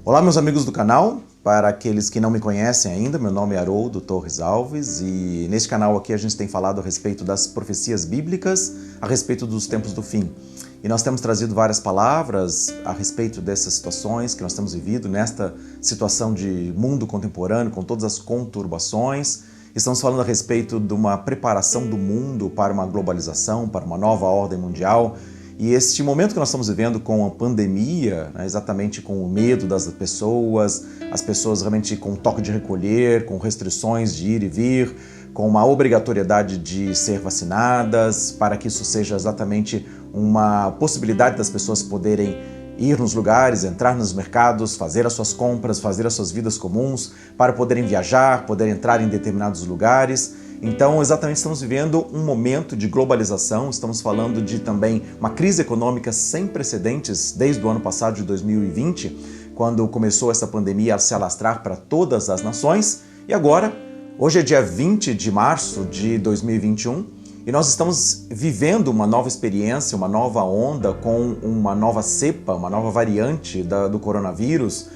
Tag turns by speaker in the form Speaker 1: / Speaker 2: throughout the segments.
Speaker 1: Olá, meus amigos do canal. Para aqueles que não me conhecem ainda, meu nome é Haroldo Torres Alves e neste canal aqui a gente tem falado a respeito das profecias bíblicas, a respeito dos tempos do fim. E nós temos trazido várias palavras a respeito dessas situações que nós temos vivido nesta situação de mundo contemporâneo, com todas as conturbações. Estamos falando a respeito de uma preparação do mundo para uma globalização, para uma nova ordem mundial. E este momento que nós estamos vivendo com a pandemia, exatamente com o medo das pessoas, as pessoas realmente com toque de recolher, com restrições de ir e vir, com uma obrigatoriedade de ser vacinadas, para que isso seja exatamente uma possibilidade das pessoas poderem ir nos lugares, entrar nos mercados, fazer as suas compras, fazer as suas vidas comuns, para poderem viajar, poder entrar em determinados lugares. Então, exatamente, estamos vivendo um momento de globalização, estamos falando de também uma crise econômica sem precedentes desde o ano passado, de 2020, quando começou essa pandemia a se alastrar para todas as nações. E agora, hoje é dia 20 de março de 2021, e nós estamos vivendo uma nova experiência, uma nova onda com uma nova cepa, uma nova variante do coronavírus,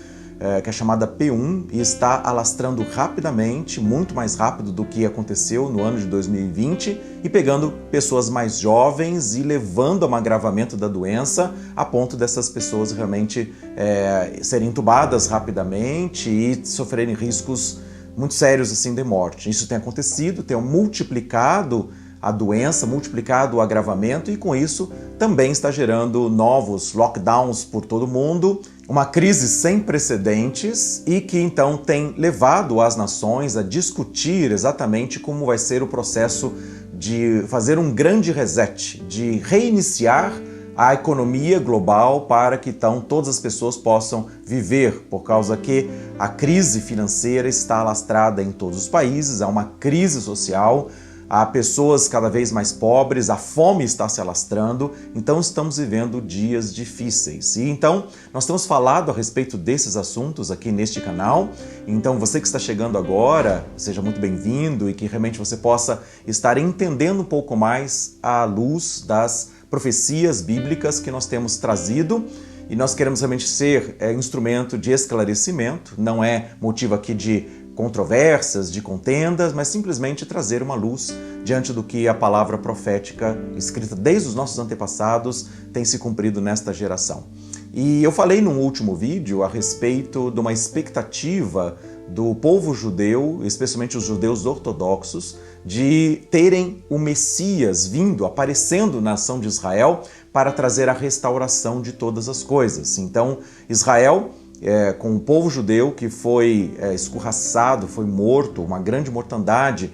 Speaker 1: que é chamada P1 e está alastrando rapidamente, muito mais rápido do que aconteceu no ano de 2020 e pegando pessoas mais jovens e levando a um agravamento da doença a ponto dessas pessoas realmente serem entubadas rapidamente e sofrerem riscos muito sérios assim de morte. Isso tem acontecido, tem multiplicado a doença, multiplicado o agravamento e com isso também está gerando novos lockdowns por todo o mundo, uma crise sem precedentes e que então tem levado as nações a discutir exatamente como vai ser o processo de fazer um grande reset, de reiniciar a economia global para que então todas as pessoas possam viver, por causa que a crise financeira está alastrada em todos os países, há uma crise social, há pessoas cada vez mais pobres, a fome está se alastrando, então estamos vivendo dias difíceis. E então nós temos falado a respeito desses assuntos aqui neste canal, então você que está chegando agora, seja muito bem-vindo e que realmente você possa estar entendendo um pouco mais à luz das profecias bíblicas que nós temos trazido. E nós queremos realmente ser instrumento de esclarecimento, não é motivo aqui de controvérsias, de contendas, mas simplesmente trazer uma luz diante do que a palavra profética, escrita desde os nossos antepassados, tem se cumprido nesta geração. E eu falei num último vídeo a respeito de uma expectativa do povo judeu, especialmente os judeus ortodoxos, de terem o Messias vindo, aparecendo na nação de Israel para trazer a restauração de todas as coisas. Então, Israel, com o povo judeu que foi escorraçado, foi morto, uma grande mortandade,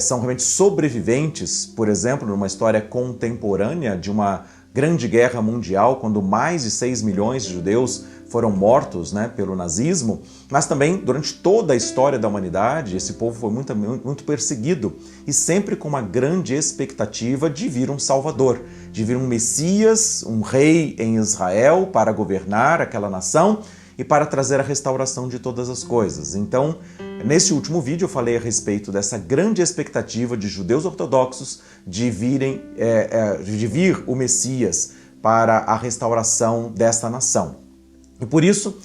Speaker 1: são realmente sobreviventes, por exemplo, numa história contemporânea de uma grande guerra mundial, quando mais de 6 milhões de judeus foram mortos pelo nazismo, mas também durante toda a história da humanidade, esse povo foi muito perseguido e sempre com uma grande expectativa de vir um Salvador, de vir um Messias, um rei em Israel para governar aquela nação e para trazer a restauração de todas as coisas. Então, nesse último vídeo eu falei a respeito dessa grande expectativa de judeus ortodoxos de vir o Messias para a restauração desta nação. E por isso,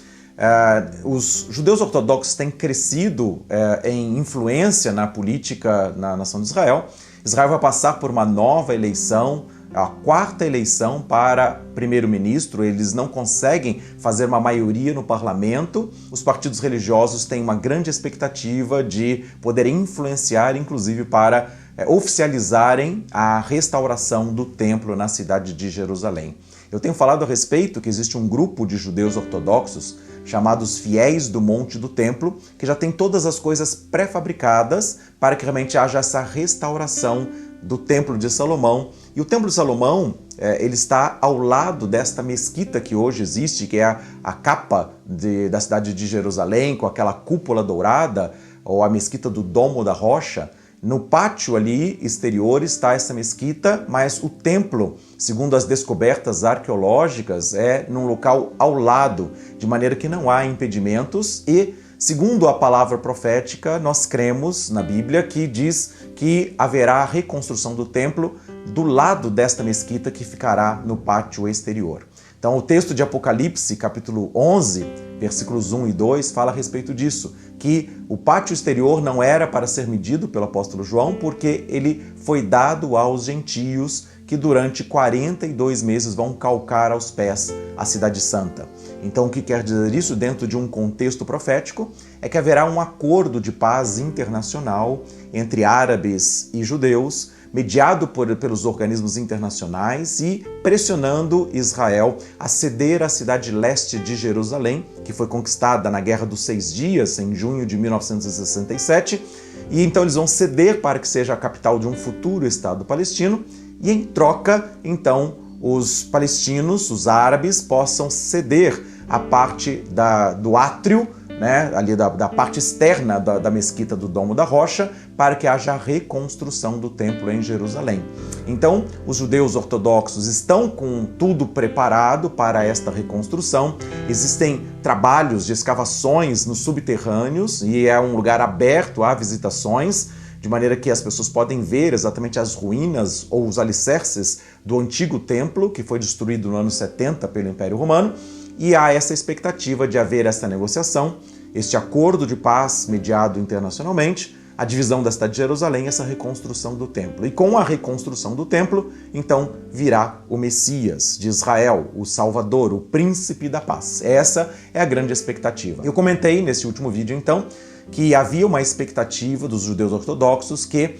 Speaker 1: os judeus ortodoxos têm crescido em influência na política na nação de Israel. Israel vai passar por uma nova eleição, a quarta eleição para primeiro-ministro. Eles não conseguem fazer uma maioria no parlamento. Os partidos religiosos têm uma grande expectativa de poder influenciar, inclusive para oficializarem a restauração do templo na cidade de Jerusalém. Eu tenho falado a respeito que existe um grupo de judeus ortodoxos chamados Fiéis do Monte do Templo, que já tem todas as coisas pré-fabricadas para que realmente haja essa restauração do Templo de Salomão. E o Templo de Salomão, ele está ao lado desta mesquita que hoje existe, que é a capa da cidade de Jerusalém, com aquela cúpula dourada, ou a mesquita do Domo da Rocha. No pátio ali exterior está essa mesquita, mas o templo, segundo as descobertas arqueológicas, é num local ao lado, de maneira que não há impedimentos e, segundo a palavra profética, nós cremos na Bíblia que diz que haverá a reconstrução do templo do lado desta mesquita que ficará no pátio exterior. Então, o texto de Apocalipse, capítulo 11, versículos 1 e 2, fala a respeito disso, que o pátio exterior não era para ser medido pelo apóstolo João, porque ele foi dado aos gentios que durante 42 meses vão calcar aos pés a cidade santa. Então, o que quer dizer isso dentro de um contexto profético é que haverá um acordo de paz internacional entre árabes e judeus, mediado pelos organismos internacionais e pressionando Israel a ceder a cidade leste de Jerusalém, que foi conquistada na Guerra dos 6 Dias, em junho de 1967, e então eles vão ceder para que seja a capital de um futuro Estado palestino, e em troca, então, os palestinos, os árabes, possam ceder a parte do átrio, né, ali da parte externa da mesquita do Domo da Rocha, para que haja a reconstrução do templo em Jerusalém. Então, os judeus ortodoxos estão com tudo preparado para esta reconstrução. Existem trabalhos de escavações nos subterrâneos e é um lugar aberto a visitações, de maneira que as pessoas podem ver exatamente as ruínas ou os alicerces do antigo templo, que foi destruído no ano 70 pelo Império Romano. E há essa expectativa de haver essa negociação, este acordo de paz mediado internacionalmente, a divisão da cidade de Jerusalém, essa reconstrução do templo. E com a reconstrução do templo, então virá o Messias de Israel, o Salvador, o Príncipe da Paz. Essa é a grande expectativa. Eu comentei nesse último vídeo, então, que havia uma expectativa dos judeus ortodoxos que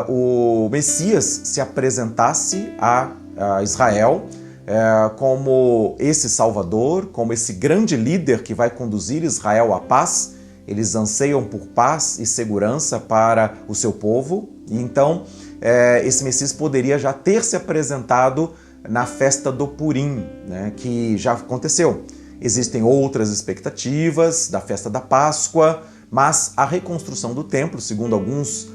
Speaker 1: o Messias se apresentasse a Israel como esse Salvador, como esse grande líder que vai conduzir Israel à paz. Eles anseiam por paz e segurança para o seu povo, e então esse Messias poderia já ter se apresentado na festa do Purim, né, que já aconteceu. Existem outras expectativas da festa da Páscoa, mas a reconstrução do templo, segundo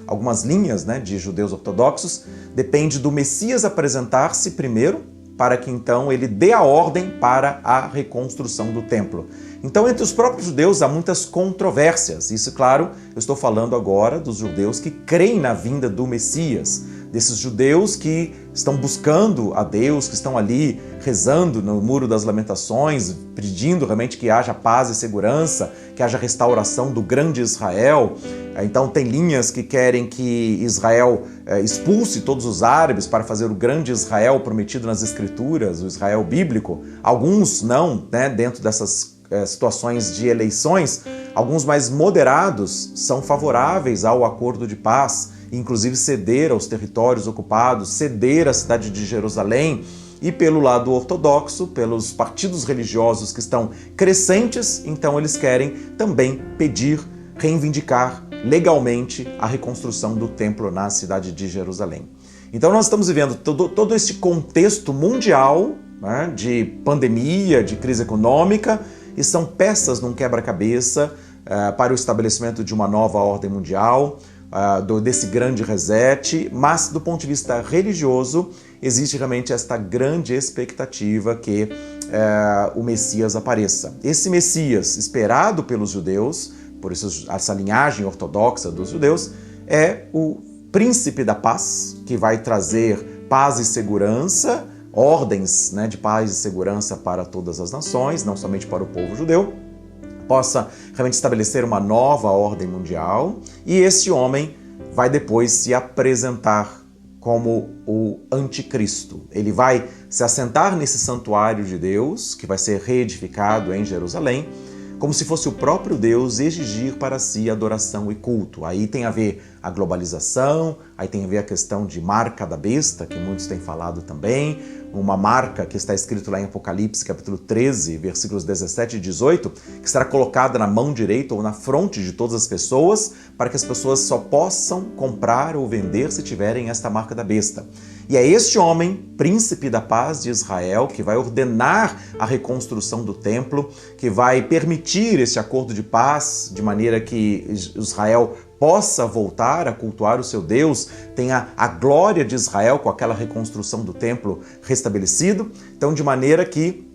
Speaker 1: algumas linhas, né, de judeus ortodoxos, depende do Messias apresentar-se primeiro, para que então ele dê a ordem para a reconstrução do templo. Então, entre os próprios judeus há muitas controvérsias. Isso, claro, eu estou falando agora dos judeus que creem na vinda do Messias, desses judeus que estão buscando a Deus, que estão ali rezando no Muro das Lamentações, pedindo realmente que haja paz e segurança, que haja restauração do grande Israel. Então tem linhas que querem que Israel expulse todos os árabes para fazer o grande Israel prometido nas Escrituras, o Israel bíblico. Alguns não, né, dentro dessas situações de eleições, alguns mais moderados são favoráveis ao acordo de paz, inclusive ceder aos territórios ocupados, ceder à cidade de Jerusalém. E pelo lado ortodoxo, pelos partidos religiosos que estão crescentes, então eles querem também pedir, reivindicar legalmente a reconstrução do templo na cidade de Jerusalém. Então nós estamos vivendo todo esse contexto mundial, né, de pandemia, de crise econômica, e são peças num quebra-cabeça para o estabelecimento de uma nova ordem mundial, desse grande reset, mas do ponto de vista religioso existe realmente esta grande expectativa que o Messias apareça. Esse Messias, esperado pelos judeus, por isso essa linhagem ortodoxa dos judeus, é o Príncipe da Paz, que vai trazer paz e segurança, ordens, né, de paz e segurança para todas as nações, não somente para o povo judeu, possa realmente estabelecer uma nova ordem mundial, e esse homem vai depois se apresentar como o anticristo. Ele vai se assentar nesse santuário de Deus, que vai ser reedificado em Jerusalém, como se fosse o próprio Deus exigir para si adoração e culto. Aí tem a ver a globalização, aí tem a ver a questão de marca da besta, que muitos têm falado também, uma marca que está escrito lá em Apocalipse, capítulo 13, versículos 17 e 18, que será colocada na mão direita ou na fronte de todas as pessoas, para que as pessoas só possam comprar ou vender se tiverem esta marca da besta. E é este homem, príncipe da paz de Israel, que vai ordenar a reconstrução do templo, que vai permitir esse acordo de paz, de maneira que Israel possa voltar a cultuar o seu Deus, tenha a glória de Israel com aquela reconstrução do templo restabelecido. Então, de maneira que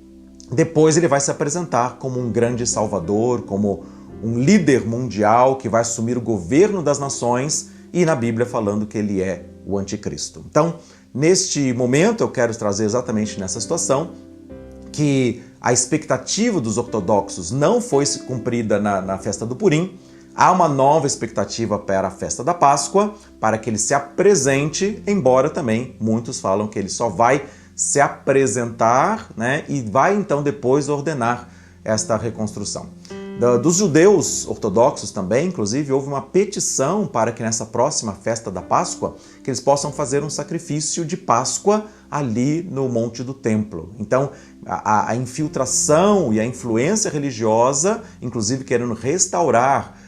Speaker 1: depois ele vai se apresentar como um grande salvador, como um líder mundial que vai assumir o governo das nações, e na Bíblia falando que ele é o anticristo. Então, neste momento eu quero trazer exatamente nessa situação que a expectativa dos ortodoxos não foi cumprida na festa do Purim, há uma nova expectativa para a festa da Páscoa, para que ele se apresente, embora também muitos falam que ele só vai se apresentar, né, e vai então depois ordenar esta reconstrução. Dos judeus ortodoxos também, inclusive, houve uma petição para que nessa próxima festa da Páscoa, que eles possam fazer um sacrifício de Páscoa ali no Monte do Templo. Então, a infiltração e a influência religiosa, inclusive querendo restaurar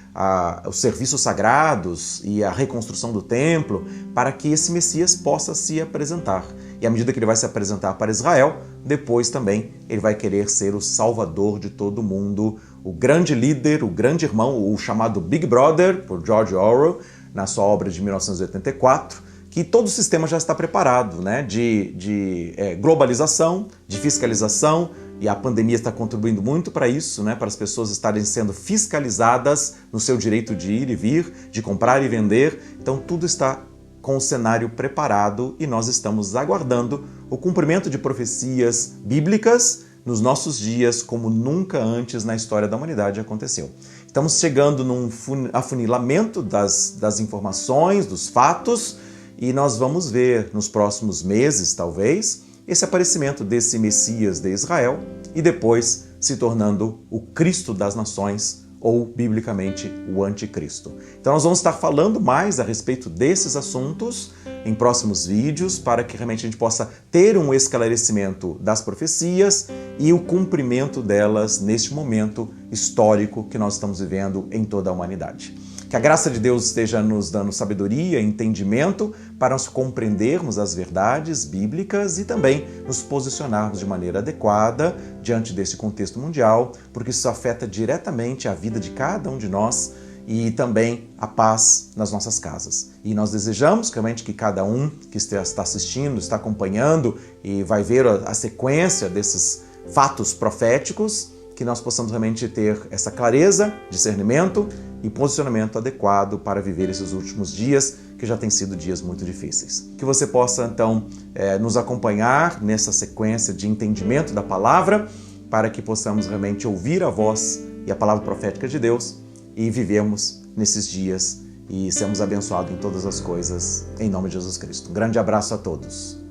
Speaker 1: os serviços sagrados e a reconstrução do templo, para que esse Messias possa se apresentar. E à medida que ele vai se apresentar para Israel, depois também ele vai querer ser o salvador de todo mundo, o grande líder, o grande irmão, o chamado Big Brother, por George Orwell, na sua obra de 1984, que todo o sistema já está preparado, né? de globalização, de fiscalização, e a pandemia está contribuindo muito para isso, né? Para as pessoas estarem sendo fiscalizadas no seu direito de ir e vir, de comprar e vender. Então tudo está com o cenário preparado e nós estamos aguardando o cumprimento de profecias bíblicas nos nossos dias como nunca antes na história da humanidade aconteceu. Estamos chegando num afunilamento das informações, dos fatos, e nós vamos ver nos próximos meses, talvez, esse aparecimento desse Messias de Israel e depois se tornando o Cristo das nações, ou, biblicamente, o Anticristo. Então nós vamos estar falando mais a respeito desses assuntos em próximos vídeos, para que realmente a gente possa ter um esclarecimento das profecias e o cumprimento delas neste momento histórico que nós estamos vivendo em toda a humanidade. Que a graça de Deus esteja nos dando sabedoria e entendimento para nós compreendermos as verdades bíblicas e também nos posicionarmos de maneira adequada diante desse contexto mundial, porque isso afeta diretamente a vida de cada um de nós e também a paz nas nossas casas. E nós desejamos realmente que cada um que está assistindo, está acompanhando e vai ver a sequência desses fatos proféticos, que nós possamos realmente ter essa clareza, discernimento e posicionamento adequado para viver esses últimos dias, que já têm sido dias muito difíceis. Que você possa, então, nos acompanhar nessa sequência de entendimento da palavra, para que possamos realmente ouvir a voz e a palavra profética de Deus e vivemos nesses dias e sermos abençoados em todas as coisas, em nome de Jesus Cristo. Um grande abraço a todos.